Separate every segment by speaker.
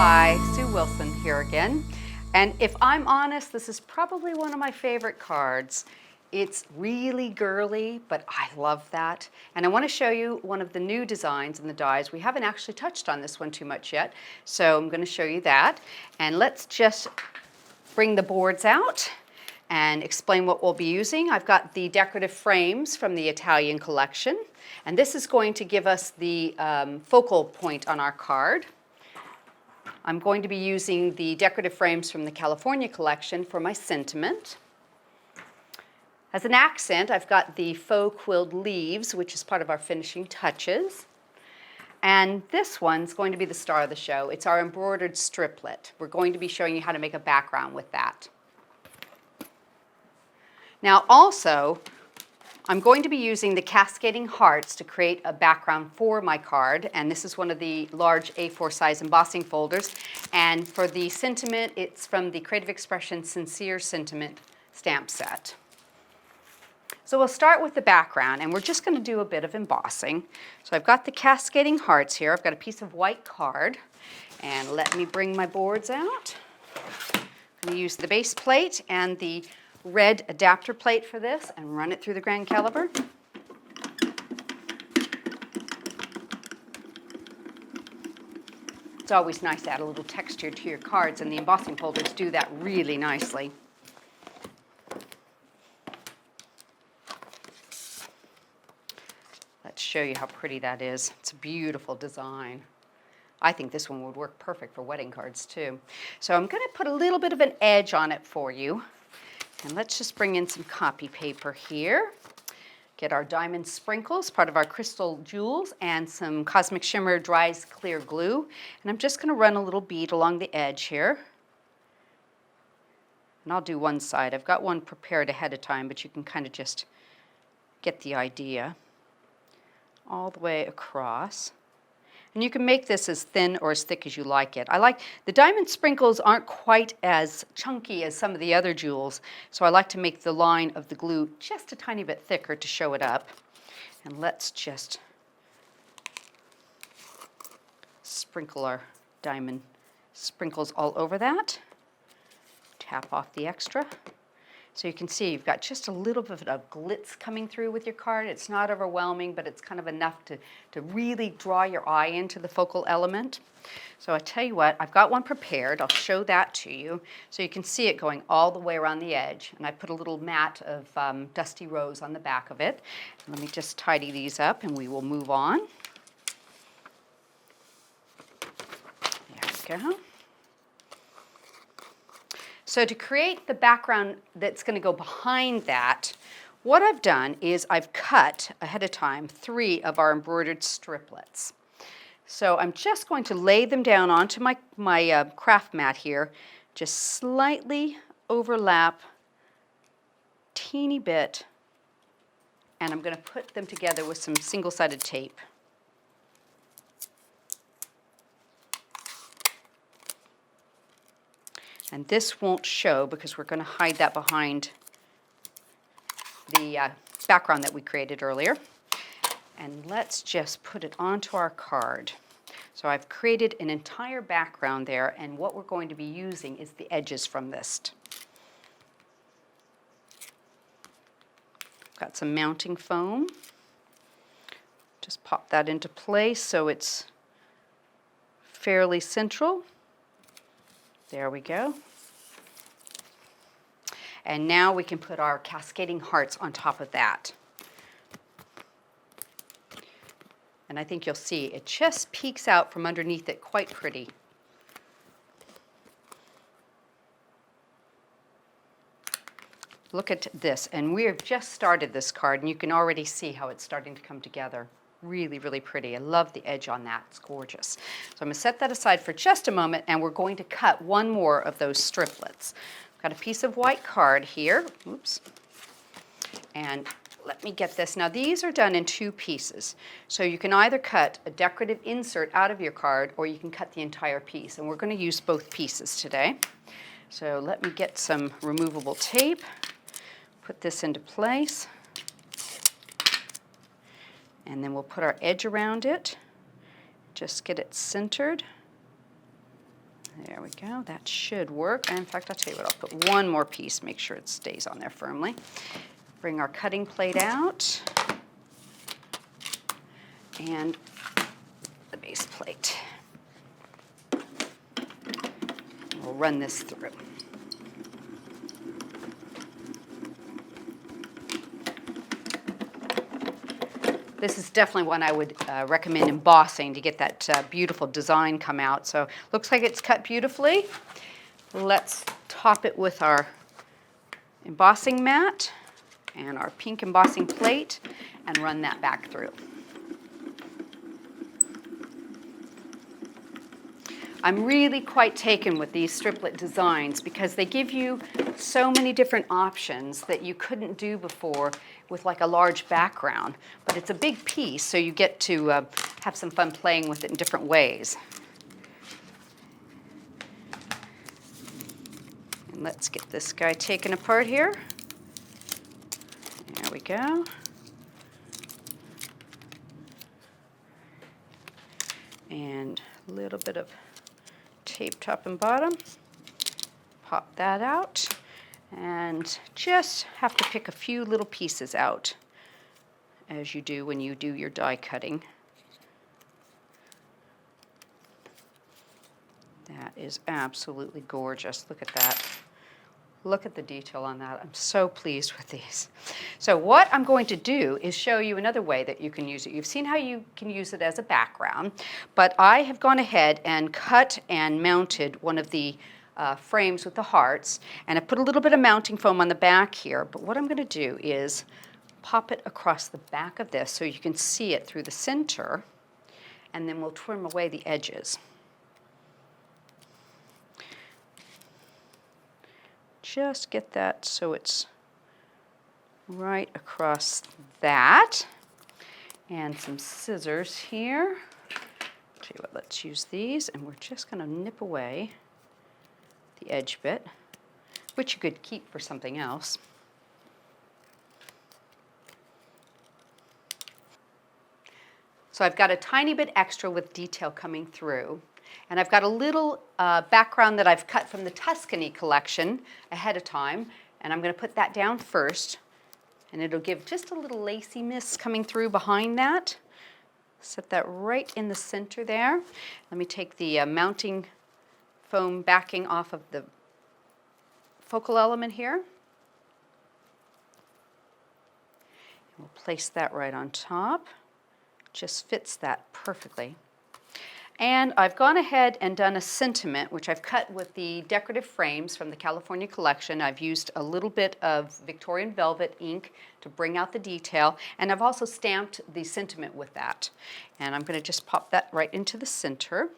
Speaker 1: Hi, Sue Wilson here again. And if I'm honest, this is probably one of my favorite cards. It's really girly, but I love that. And I want to show you one of the new designs in the dies. We haven't actually touched on this one too much yet, so I'm going to show you that. And let's just bring the boards out and explain what we'll be using. I've got the decorative frames from the Italian collection, and this is going to give us the focal point on our card. I'm going to be using the decorative frames from the California collection for my sentiment. As an accent, I've got the faux quilled leaves, which is part of our finishing touches. And this one's going to be the star of the show. It's our embroidered striplet. We're going to be showing you how to make a background with that. Now also, I'm going to be using the cascading hearts to create a background for my card, and this is one of the large A4 size embossing folders. And for the sentiment, it's from the Creative Expression Sincere Sentiment stamp set. So we'll start with the background, and we're just going to do a bit of embossing. So I've got the cascading hearts here. I've got a piece of white card, and let me bring my boards out. I'm going to use the base plate and the red adapter plate for this and run it through the grand caliper. It's always nice to add a little texture to your cards, and the embossing folders do that really nicely. Let's show you how pretty that is. It's a beautiful design. I think this one would work perfect for wedding cards too. So I'm going to put a little bit of an edge on it for you. And let's just bring in some copy paper here. Get our diamond sprinkles, part of our crystal jewels, and some Cosmic Shimmer Dries Clear Glue. And I'm just going to run a little bead along the edge here. And I'll do one side. I've got one prepared ahead of time, but you can kind of just get the idea. All the way across. And you can make this as thin or as thick as you like it. I like the diamond sprinkles aren't quite as chunky as some of the other jewels, so I like to make the line of the glue just a tiny bit thicker to show it up. And let's just sprinkle our diamond sprinkles all over that. Tap off the extra. So you can see you've got just a little bit of glitz coming through with your card. It's not overwhelming, but it's kind of enough to really draw your eye into the focal element. So I tell you what, I've got one prepared. I'll show that to you so you can see it going all the way around the edge. And I put a little mat of dusty rose on the back of it. Let me just tidy these up and we will move on. There we go. So to create the background that's going to go behind that, what I've done is I've cut ahead of time 3 of our embroidered striplets. So I'm just going to lay them down onto my craft mat here, just slightly overlap, teeny bit, and I'm going to put them together with some single-sided tape. And this won't show because we're going to hide that behind the background that we created earlier. And let's just put it onto our card. So I've created an entire background there, and what we're going to be using is the edges from this. Got some mounting foam. Just pop that into place so it's fairly central. There we go. And now we can put our cascading hearts on top of that. And I think you'll see it just peeks out from underneath it quite pretty. Look at this, and we have just started this card, and you can already see how it's starting to come together. Really, really pretty. I love the edge on that. It's gorgeous. So I'm going to set that aside for just a moment, and we're going to cut one more of those striplets. I've got a piece of white card here. Oops. And let me get this. Now these are done in 2 pieces. So you can either cut a decorative insert out of your card, or you can cut the entire piece. And we're going to use both pieces today. So let me get some removable tape. Put this into place. And then we'll put our edge around it. Just get it centered. There we go. That should work. In fact, I'll tell you what, I'll put one more piece, make sure it stays on there firmly. Bring our cutting plate out and the base plate. We'll run this through. This is definitely one I would recommend embossing to get that beautiful design come out. So looks like it's cut beautifully. Let's top it with our embossing mat and our pink embossing plate and run that back through. I'm really quite taken with these striplet designs because they give you so many different options that you couldn't do before with like a large background. But it's a big piece, so you get to have some fun playing with it in different ways. And let's get this guy taken apart here. There we go. And a little bit of tape top and bottom. Pop that out and just have to pick a few little pieces out as you do when you do your die cutting. That is absolutely gorgeous. Look at that. Look at the detail on that. I'm so pleased with these. So what I'm going to do is show you another way that you can use it. You've seen how you can use it as a background, but I have gone ahead and cut and mounted one of the frames with the hearts, and I put a little bit of mounting foam on the back here, but what I'm going to do is pop it across the back of this so you can see it through the center, and then we'll trim away the edges. Just get that so it's right across that. And some scissors here. Tell you what, let's use these, and we're just going to nip away the edge bit, which you could keep for something else. So I've got a tiny bit extra with detail coming through. And I've got a little background that I've cut from the Tuscany collection ahead of time. And I'm going to put that down first. And it'll give just a little laciness coming through behind that. Set that right in the center there. Let me take the mounting foam backing off of the focal element here. And we'll place that right on top. Just fits that perfectly. And I've gone ahead and done a sentiment, which I've cut with the decorative frames from the California collection. I've used a little bit of Victorian velvet ink to bring out the detail, and I've also stamped the sentiment with that. And I'm going to just pop that right into the center.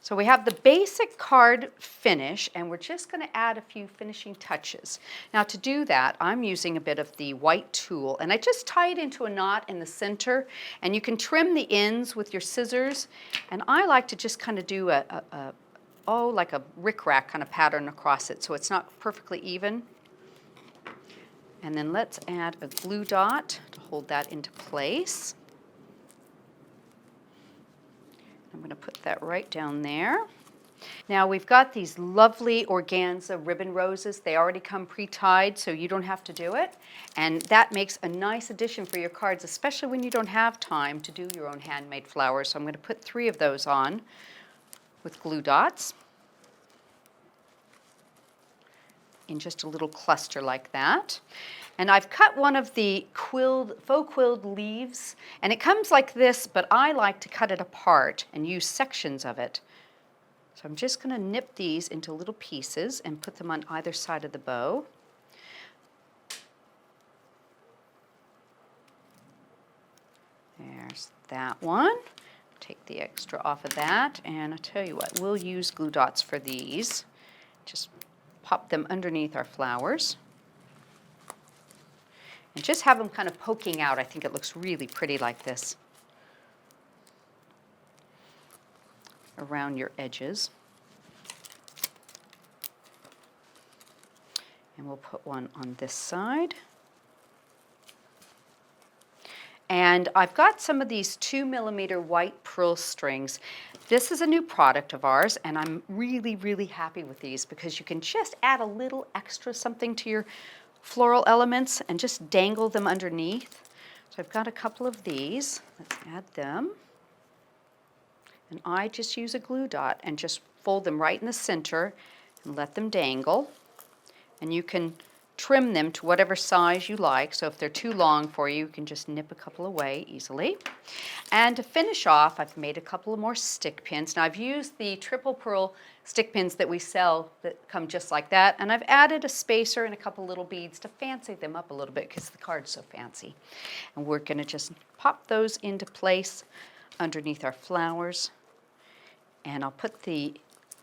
Speaker 1: So we have the basic card finish, and we're just going to add a few finishing touches. Now to do that, I'm using a bit of the white tulle, and I just tie it into a knot in the center, and you can trim the ends with your scissors, and I like to just kind of do like a rickrack kind of pattern across it, so it's not perfectly even. And then let's add a glue dot to hold that into place. I'm going to put that right down there. Now we've got these lovely organza ribbon roses. They already come pre-tied, so you don't have to do it. And that makes a nice addition for your cards, especially when you don't have time to do your own handmade flowers. So I'm going to put 3 of those on with glue dots in just a little cluster like that. And I've cut one of the faux quilled leaves, and it comes like this, but I like to cut it apart and use sections of it. So I'm just going to nip these into little pieces and put them on either side of the bow. There's that one. Take the extra off of that, and I'll tell you what, we'll use glue dots for these. Just pop them underneath our flowers. And just have them kind of poking out. I think it looks really pretty like this around your edges. And we'll put one on this side. And And I've got some of these 2mm white pearl strings. This is a new product of ours, and I'm really, really happy with these because you can just add a little extra something to your floral elements and just dangle them underneath. So I've got a couple of these. Let's add them. And I just use a glue dot and just fold them right in the center and let them dangle. And you can trim them to whatever size you like. So if they're too long for you, you can just nip a couple away easily. And to finish off, I've made a couple of more stick pins. Now I've used the triple pearl stick pins that we sell that come just like that, and I've added a spacer and a couple little beads to fancy them up a little bit because the card's so fancy. And we're going to just pop those into place underneath our flowers. And I'll put the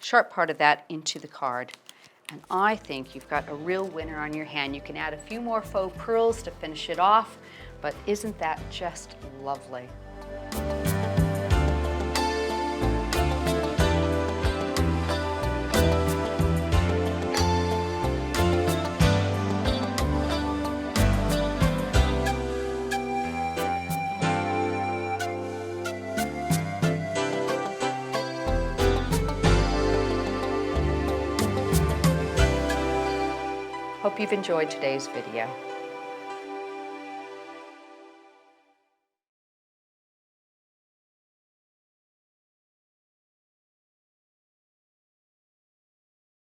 Speaker 1: sharp part of that into the card. And I think you've got a real winner on your hand. You can add a few more faux pearls to finish it off, but isn't that just lovely? Hope you've enjoyed today's video.